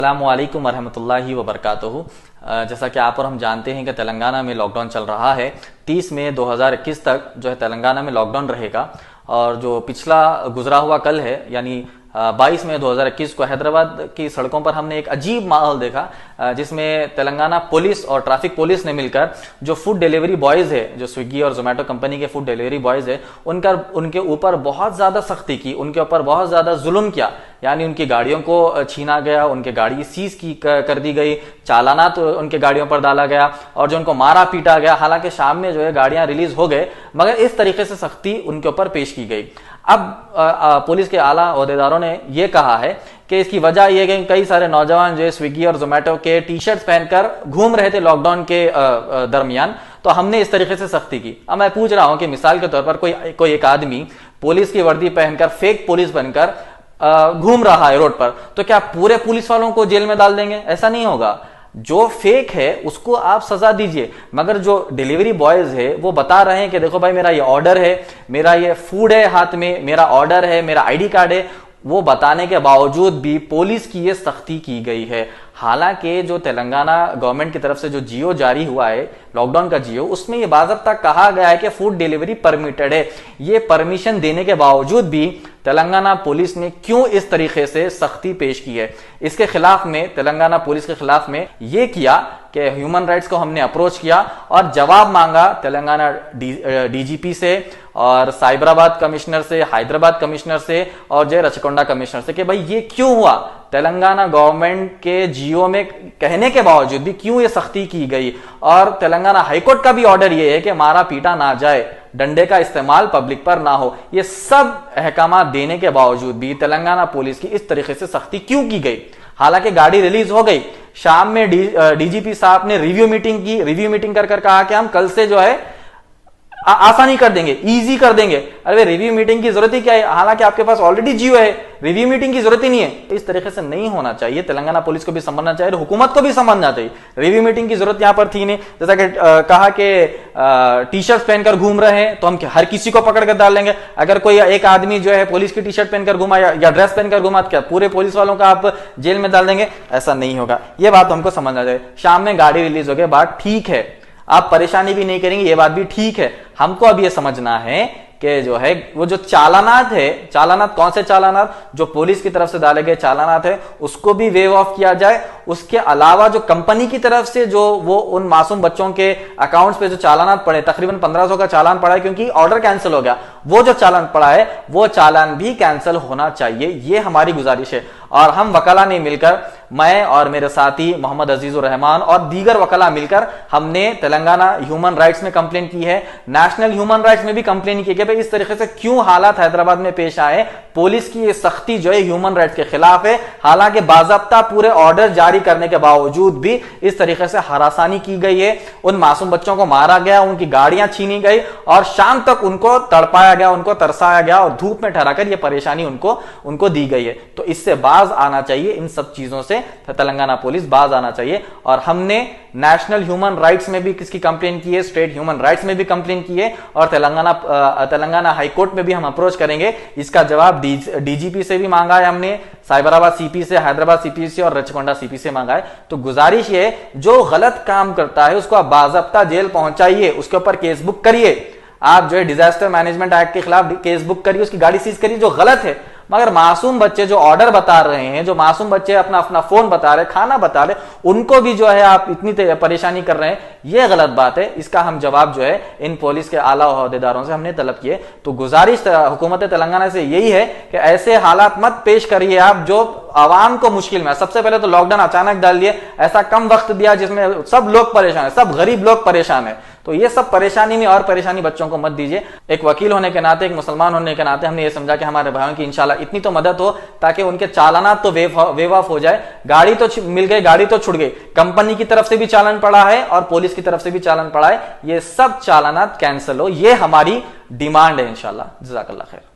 अस्सलामुअलैकुम वरहमतुल्लाहि वबरकातुहू। जैसा कि आप और हम जानते हैं कि तेलंगाना में लॉकडाउन चल रहा है। 30 मई 2021 तक जो है तेलंगाना में लॉकडाउन रहेगा। और जो पिछला गुजरा हुआ कल है यानी 22 मई 2021 को हैदराबाद की सड़कों पर हमने एक अजीब माहौल देखा, जिसमें तेलंगाना पुलिस और ट्रैफिक पुलिस ने मिलकर जो फूड डिलीवरी बॉयज है, जो स्विगी और जोमेटो कंपनी के फूड डिलीवरी बॉयज है, उनके ऊपर बहुत ज्यादा सख्ती की, उनके ऊपर बहुत ज्यादा जुल्म किया। यानी उनकी गाड़ियों को छीना गया, उनकी गाड़ी सीज कर दी गई, चालानात उनके गाड़ियों पर डाला गया और जो उनको मारा पीटा गया। हालांकि शाम में जो है गाड़ियां रिलीज हो गए, मगर इस तरीके से सख्ती उनके ऊपर पेश की गई। अब पुलिस के आला ओहदेदारों ने यह कहा है कि इसकी वजह यह कि कई सारे नौजवान जो स्विगी और जोमेटो के टी शर्ट्स पहनकर घूम रहे थे लॉकडाउन के दरमियान, तो हमने इस तरीके से सख्ती की। अब मैं पूछ रहा हूं कि मिसाल के तौर पर कोई एक आदमी पुलिस की वर्दी पहनकर, फेक पुलिस बनकर घूम रहा है रोड पर, तो क्या पूरे पुलिस वालों को जेल में डाल देंगे? ऐसा नहीं होगा। जो फेक है उसको आप सजा दीजिए, मगर जो डिलीवरी बॉयज है वो बता रहे हैं कि देखो भाई, मेरा ये ऑर्डर है, मेरा ये फूड है हाथ में, मेरा ऑर्डर है, मेरा आईडी कार्ड है, वो बताने के बावजूद भी पुलिस की ये सख्ती की गई है। हालांकि जो तेलंगाना गवर्नमेंट की तरफ से जो जियो जारी हुआ है, लॉकडाउन का जियो, उसमें ये बाज़ाब्ता कहा गया है कि फूड डिलीवरी परमिटेड है। ये परमिशन देने के बावजूद भी तेलंगाना पुलिस ने क्यों इस तरीके से सख्ती पेश की है? इसके खिलाफ में, तेलंगाना पुलिस के खिलाफ में ये किया कि ह्यूमन राइट्स को हमने अप्रोच किया और जवाब मांगा तेलंगाना डीजीपी से और साइबराबाद कमिश्नर से, हैदराबाद कमिश्नर से और जय रचकोंडा कमिश्नर से कि भाई ये क्यों हुआ? तेलंगाना गवर्नमेंट के जियो में कहने के बावजूद भी क्यों ये सख्ती की गई? और तेलंगाना हाईकोर्ट का भी ऑर्डर ये है कि मारा पीटा ना जाए, डंडे का इस्तेमाल पब्लिक पर ना हो। ये सब अहकाम देने के बावजूद भी तेलंगाना पुलिस की इस तरीके से सख्ती क्यों की गई? हालांकि गाड़ी रिलीज हो गई, शाम में डीजीपी साहब ने रिव्यू मीटिंग की, रिव्यू मीटिंग कर कहा कि हम कल से जो है आसानी कर देंगे, इजी कर देंगे। अरे रिव्यू मीटिंग की जरूरत ही क्या है? हालांकि आपके पास ऑलरेडी जियो है, रिव्यू मीटिंग की जरूरत ही नहीं है। इस तरीके से नहीं होना चाहिए। तेलंगाना पुलिस को भी समझना चाहिए, हुकूमत को भी समझना चाहिए। रिव्यू मीटिंग की जरूरत यहां पर थी नहीं। जैसा कि कहा कि टी शर्ट पहनकर घूम रहे हैं तो हम हर किसी को पकड़ कर डाल लेंगे। अगर कोई एक आदमी जो है पुलिस की टी शर्ट पहनकर घुमा या ड्रेस पहनकर घुमा, क्या पूरे पुलिस वालों का आप जेल में डाल देंगे? ऐसा नहीं होगा। यह बात हमको समझना चाहिए। शाम में गाड़ी रिलीज हो गई, बात ठीक है, आप परेशानी भी नहीं करेंगे, ये बात भी ठीक है। हमको अब ये समझना है कि जो है वो जो चालानात है, चालानात कौन से चालानात? जो पुलिस की तरफ से डाले गए चालानात है उसको भी वेव ऑफ किया जाए। उसके अलावा जो कंपनी की तरफ से जो वो उन मासूम बच्चों के अकाउंट्स पे जो चालानात पड़े, तकरीबन 1500 का चालान पड़ा है क्योंकि ऑर्डर कैंसिल हो गया, वो जो चालान पड़ा है वो चालान भी कैंसिल होना चाहिए। ये हमारी गुजारिश है। और हम वकला ने मिलकर, मैं और मेरे साथी मोहम्मद अजीजुर रहमान और दीगर वकला मिलकर हमने तेलंगाना ह्यूमन राइट्स में कंप्लेन की है, नेशनल ह्यूमन राइट्स में भी कंप्लेन की है। इस तरीके से क्यों हालात हैदराबाद में पेश आए? पुलिस की ये सख्ती जो है ह्यूमन राइट्स के खिलाफ है। हालांकि बाज़ाब्ता पूरे ऑर्डर जारी करने के बावजूद भी इस तरीके से हरासानी की गई है। उन मासूम बच्चों को मारा गया, उनकी गाड़ियां छीनी गई और शाम तक उनको तड़पाया गया, उनको तरसाया गया और धूप में ठहराकर यह परेशानी उनको दी गई है। तो इससे बाज आना चाहिए, इन सब चीजों से तेलंगाना पुलिस बाज आना चाहिए। और हमने नेशनल ह्यूमन राइट्स में भी किसकी कंप्लेन की है, स्टेट ह्यूमन राइट्स में भी कंप्लेन की है और तेलंगाना हाईकोर्ट में भी हम अप्रोच करेंगे। इसका जवाब डीजीपी से भी मांगा है हमने, साइबराबाद सीपी से, हैदराबाद सीपी से और रचकोंडा सीपी से मांगा है। तो गुजारिश ये, जो गलत काम करता है उसको आप बाज़ाब्ता जेल पहुंचाइए, उसके ऊपर केस बुक करिए। आप जो है डिजास्टर मैनेजमेंट एक्ट के खिलाफ केस बुक करिए, उसकी गाड़ी सीज करिए जो गलत है। मगर मासूम बच्चे जो ऑर्डर बता रहे हैं, जो मासूम बच्चे अपना फोन बता रहे, खाना बता रहे, उनको भी जो है आप इतनी परेशानी कर रहे हैं, यह गलत बात है। इसका हम जवाब जो है इन पुलिस के आला ओहदेदारों से हमने तलब किए। तो गुजारिश हुकूमत तेलंगाना से यही है कि ऐसे हालात मत पेश करिए आप जो आवाम को मुश्किल में। सबसे पहले तो लॉकडाउन अचानक डाल दिए, ऐसा कम वक्त दिया जिसमें सब लोग परेशान है, सब गरीब लोग परेशान है। तो ये सब परेशानी में और परेशानी बच्चों को मत दीजिए। एक वकील होने के नाते, एक मुसलमान होने के नाते हमने ये समझा कि हमारे भाइयों की इंशाल्लाह इतनी तो मदद हो ताकि उनके चालानात तो वेव ऑफ हो जाए। गाड़ी तो मिल गई, गाड़ी तो छुट गई, कंपनी की तरफ से भी चालान पड़ा है और पुलिस की तरफ से भी चालान पड़ा है, ये सब चालानात कैंसिल हो, ये हमारी डिमांड है इंशाल्लाह। जज़ाकल्लाह खैर।